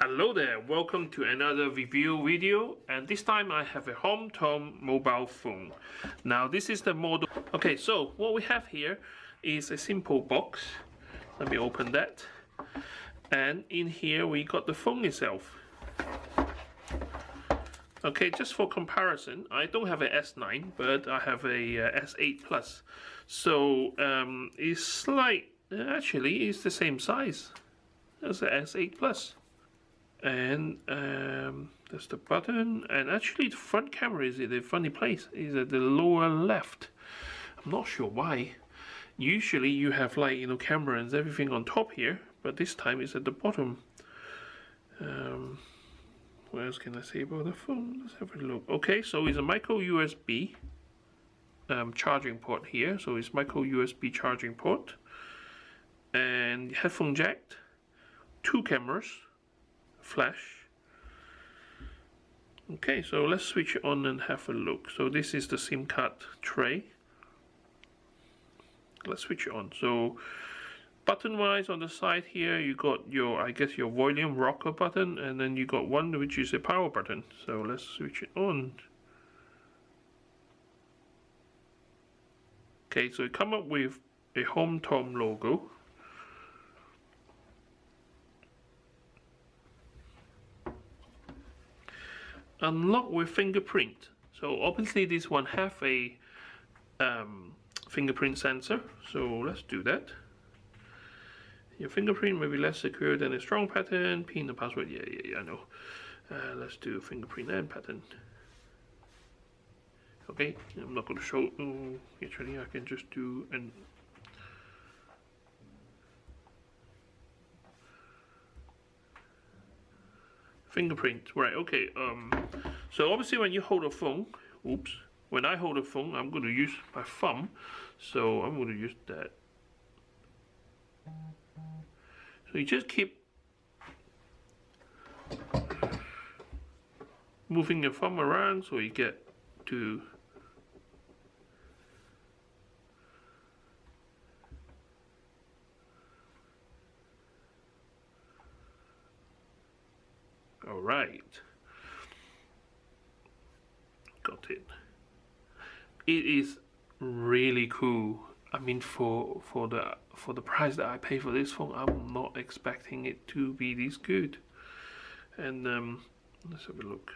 Hello there, welcome to another review video, and this time I have a HOMTOM mobile phone. Now this is the model. Okay, so what we have here is a simple box. Let me open that. And in here we got the phone itself. Okay, just for comparison, I don't have a S9, but I have a S8 Plus. So it's actually it's the same size as the S8 Plus. And there's the button, and actually the front camera is at the funny place, is at the lower left. I'm not sure why. Usually you have, like, you know, camera and everything on top here, but this time it's at the bottom. What else can I say about the phone? Let's have a look. Okay, so it's a micro USB charging port here, so it's micro USB charging port, and headphone jack, two cameras, flash. Okay, so let's switch it on and have a look. So this is the SIM card tray. Let's switch it on. So button wise, on the side here you got your, I guess, your volume rocker button, and then you got one which is a power button. So let's switch it on. Okay, so it come up with a HOMTOM logo. Unlock with fingerprint. So obviously this one have a fingerprint sensor, so let's do that. Your fingerprint may be less secure than a strong pattern. Pin the password. Yeah, I know. Let's do fingerprint and pattern. Okay, I'm not going to show. Actually, I can just do an. Fingerprint, right? Okay. So obviously, when you hold a phone, when I hold a phone, I'm going to use my thumb. So I'm going to use that. So you just keep moving your thumb around so you get to. All right, got it. It is really cool. I mean, for the price that I pay for this phone, I'm not expecting it to be this good. And let's have a look.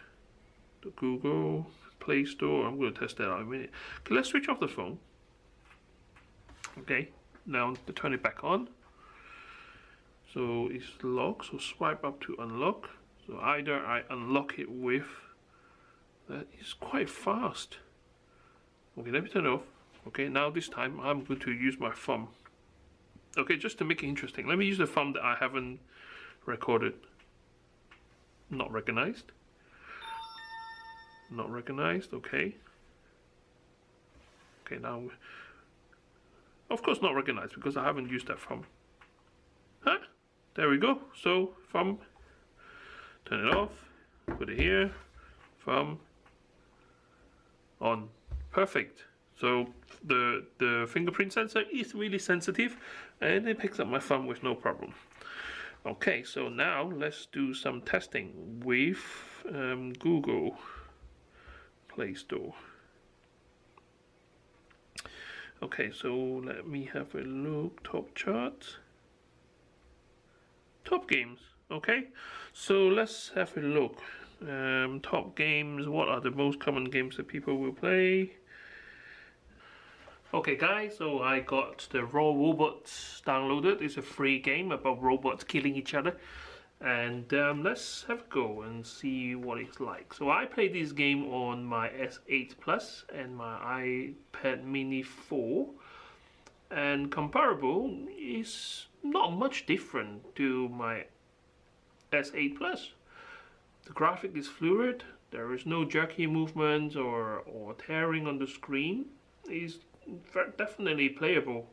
The Google Play Store. I'm going to test that out in a minute. Okay, let's switch off the phone. Okay, now to turn it back on. So it's locked. So swipe up to unlock. So either I unlock it with, that is quite fast. Okay, let me turn it off. Okay, now this time I'm going to use my thumb. Okay, just to make it interesting, let me use the thumb that I haven't recorded. Not recognized. Not recognized, okay. Okay, now, of course not recognized because I haven't used that thumb. Huh? There we go. So, thumb. Turn it off, put it here, thumb, on. Perfect. So the fingerprint sensor is really sensitive and it picks up my thumb with no problem. Okay, so now let's do some testing with Google Play Store. Okay, so let me have a look. Top charts, top games. Okay, so let's have a look. Top games, what are the most common games that people will play? Okay guys, so I got the Raw Robots downloaded. It's a free game about robots killing each other. And let's have a go and see what it's like. So I played this game on my S8 Plus and my iPad Mini 4. And comparable is not much different to my S8 Plus. The graphic is fluid, there is no jerky movements or tearing on the screen. It's definitely playable.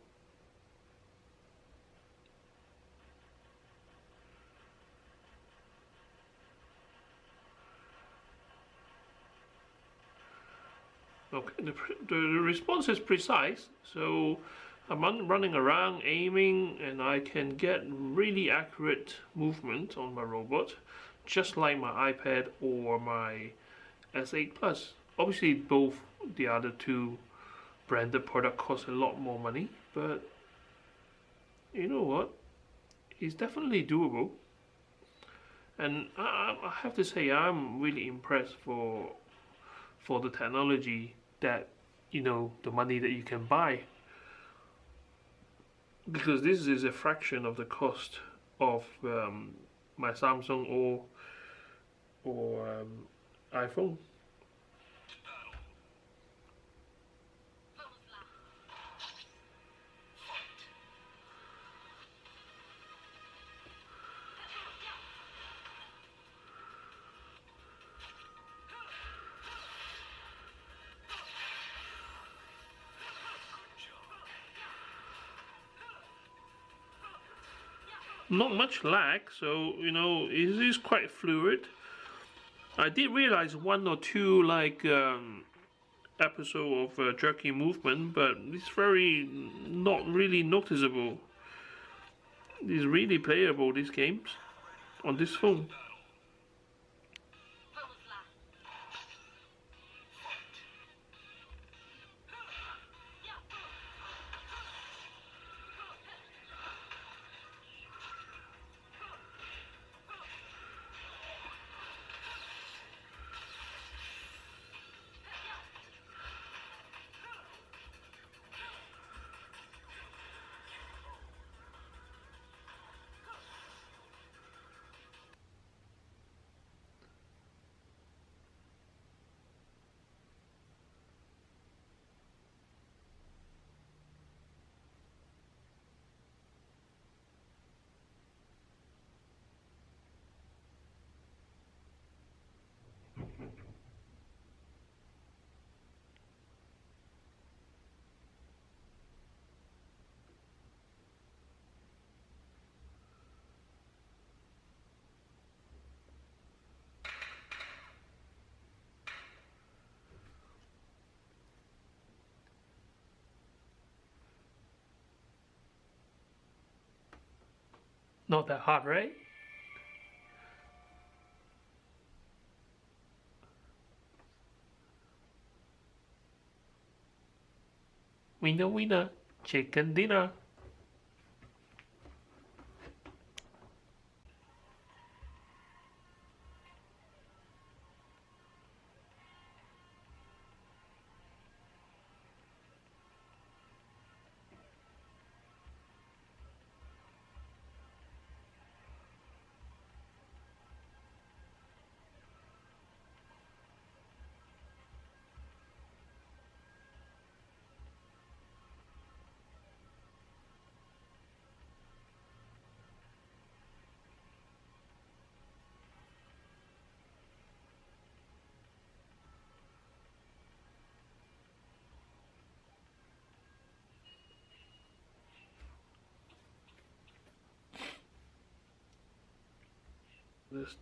Okay, the response is precise, so I'm running around aiming, and I can get really accurate movement on my robot, just like my iPad or my S8 Plus. Obviously both the other two branded product cost a lot more money, but you know what, it's definitely doable. And I have to say, I'm really impressed for the technology that, you know, the money that you can buy, because this is a fraction of the cost of my Samsung or iPhone. Not much lag, so you know, it is quite fluid. I did realize one or two like episode of jerky movement, but it's very not really noticeable. It's really playable, these games on this phone. Not that hard, right? Winner, winner, chicken dinner.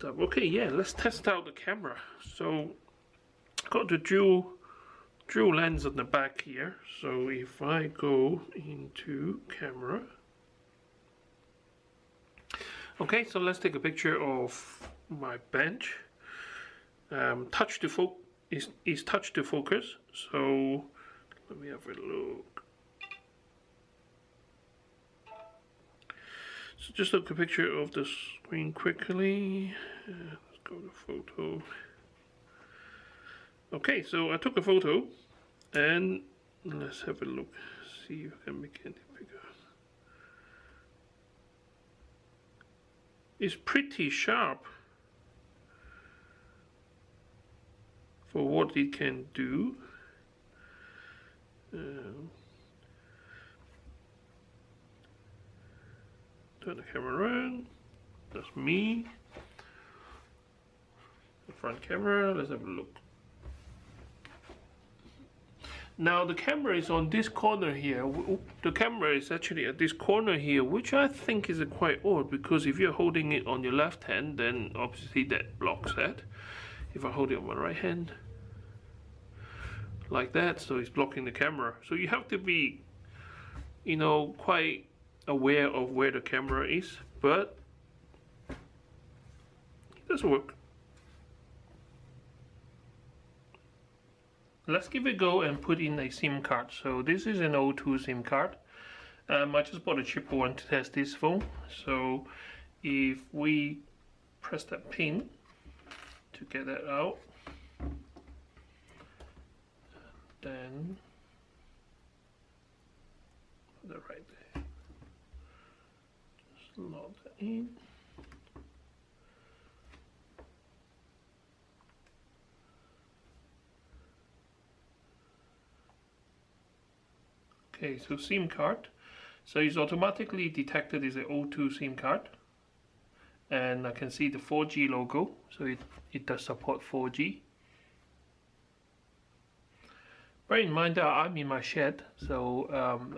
Okay, yeah, let's test out the camera. So, got the dual lens on the back here. So if I go into camera, okay, so let's take a picture of my bench. Touch to is touch to focus. So let me have a look. So just took a picture of the screen quickly. Let's go to photo. Okay, so I took a photo, and let's have a look. See if I can make it bigger. It's pretty sharp for what it can do. Turn the camera around. That's me. The front camera. Let's have a look. Now the camera is on this corner here. The camera is actually at this corner here, which I think is quite odd, because if you're holding it on your left hand, then obviously that blocks that. If I hold it on my right hand, like that, so it's blocking the camera. So you have to be you know, quite aware of where the camera is, but it does work. Let's give it a go and put in a SIM card. So this is an O2 SIM card. I just bought a cheaper one to test this phone. So if we press that pin to get that out, then put that right there. Just load that in. Okay, so SIM card. So it's automatically detected as an O2 SIM card. And I can see the 4G logo, so it does support 4G. Bear in mind that I'm in my shed, so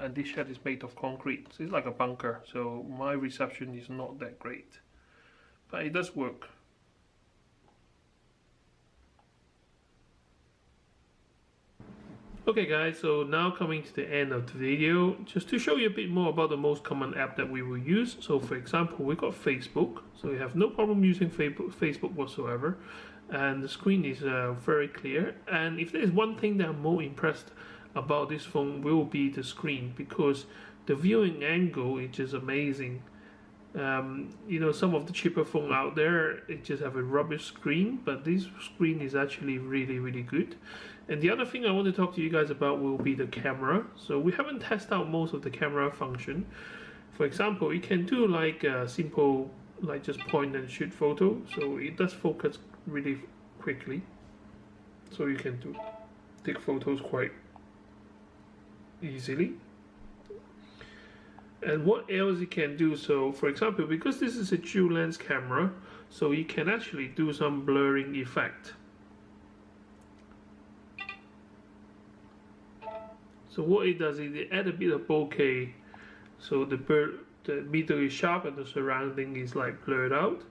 and this shed is made of concrete, so it's like a bunker, so my reception is not that great. But it does work. Okay guys, so now coming to the end of the video, just to show you a bit more about the most common app that we will use. So for example, we got Facebook, so we have no problem using Facebook whatsoever, and the screen is very clear. And if there's one thing that I'm more impressed about this phone will be the screen, because the viewing angle is just amazing. You know, some of the cheaper phone out there, it just have a rubbish screen, but this screen is actually really good. And the other thing I want to talk to you guys about will be the camera. So we haven't tested out most of the camera function. For example, you can do like a simple, like just point and shoot photo. So it does focus really quickly. So you can take photos quite easily. And what else you can do? So for example, because this is a dual lens camera, so you can actually do some blurring effect. So what it does is it adds a bit of bokeh, so the middle is sharp and the surrounding is like blurred out.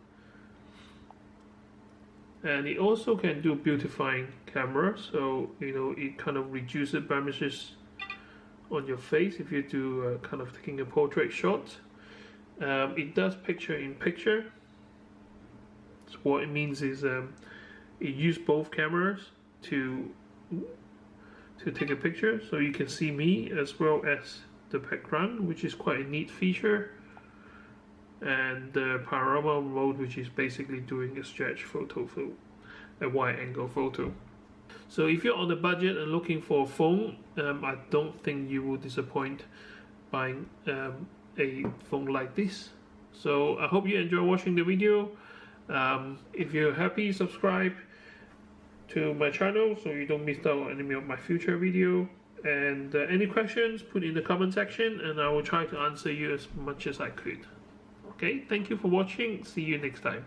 And it also can do beautifying camera, so you know it kind of reduces blemishes on your face if you do kind of taking a portrait shot. It does picture in picture. So what it means is it uses both cameras to take a picture, so you can see me as well as the background, which is quite a neat feature. And the panorama mode, which is basically doing a stretch photo, a wide angle photo. So if you're on the budget and looking for a phone, I don't think you will disappoint buying a phone like this. So I hope you enjoy watching the video. If you're happy, subscribe to my channel so you don't miss out on any of my future video. And any questions, put in the comment section and I will try to answer you as much as I could. Okay, thank you for watching. See you next time.